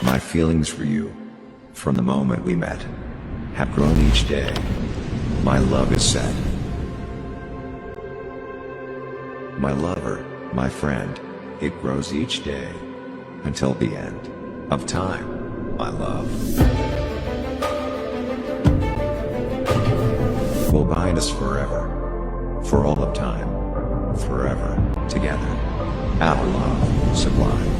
My feelings for you, from the moment we met, have grown each day. My love is set. My lover, my friend, it grows each day, until the end of time, my love. Will bind us forever, for all of time, forever, together. Our love, sublime.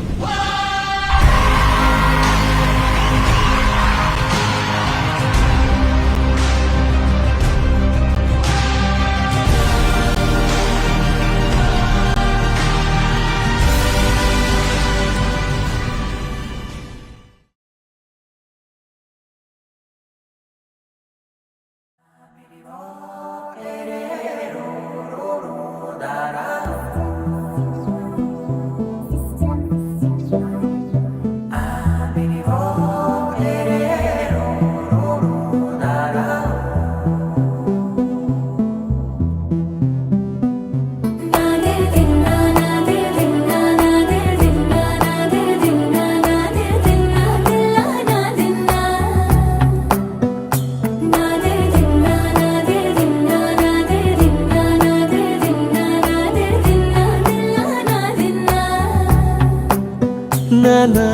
నానా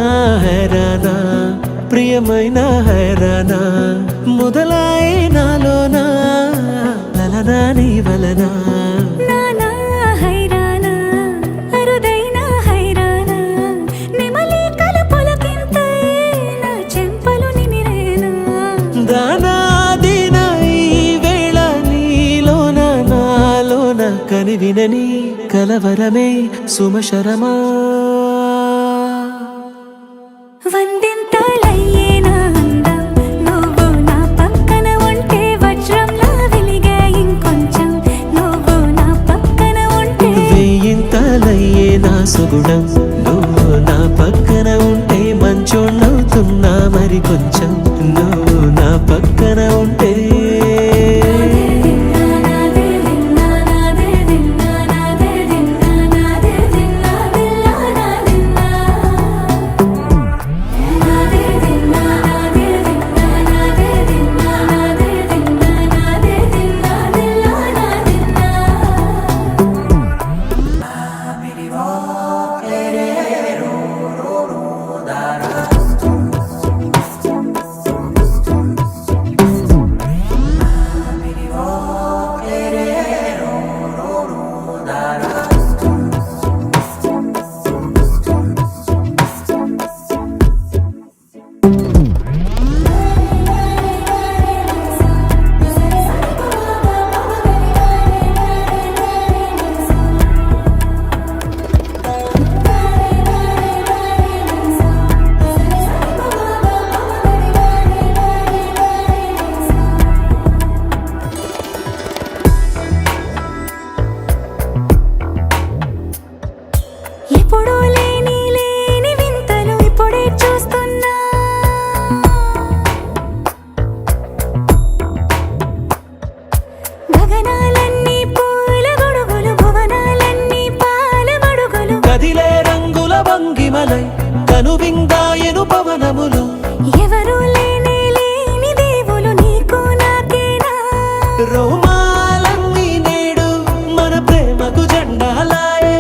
హైరానా ప్రియమైన హైరానా మొదలై నాలోనా లలనా నీ వలనా నానా హైరానా అరుదైన హైరానా నిమలి కలుపులకింతై నా చెంపలు నిమిరేనా దానా దిన ఈ వేళ నీలోన నాలోన కనివినని కలవరమే సుమశరమా వందింతలయ్యే నా అందం నువ్వు నా పక్కన ఉంటే వజ్రంలా వెలిగే ఇంకొంచెం నువ్వు నా పక్కన ఉంటే వేయింతలయ్యే నా సుగుణం నువ్వు నా పక్కన ఉంటే మంచోణ్ణవుతున్నా మరి కొంచెం నువ్వు నా పక్కన ఉంటే ఎప్పుడూ లేని వింతలు ఇప్పుడే చూస్తున్నా గగనాలన్నీ పూల గొడుగులు భువనాలన్నీ పాల మడుగులు కదిలే రంగుల భంగిమలై కనువిందాయను పవనములు ఎవరూ లేని దేవులు నీకు నాకేనా రోమాలన్నీ నేడు మన ప్రేమకు జెండాలాయే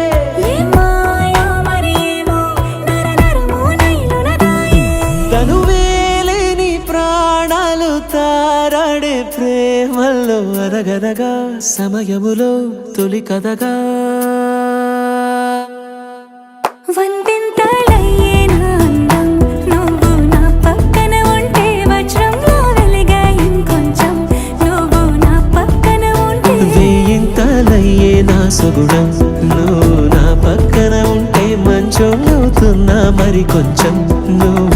మాయో మరేమో నరనరమో నైలునదాయే తనువేలేని ప్రాణాలు తారాడే ప్రేమల్లో అరగనగా సమయములో తొలి కథగా వందింతలయ్యే నా అందం నువ్వు నా పక్కన ఉంటే వజ్రంలా వెలిగే ఇంకొంచెం నువ్వు నా పక్కన ఉంటే వేయింతలయ్యే నా సుగుణం నువ్వు నా పక్కన ఉంటే మంచోణ్ణవుతున్నా మరి కొంచెం నువ్వు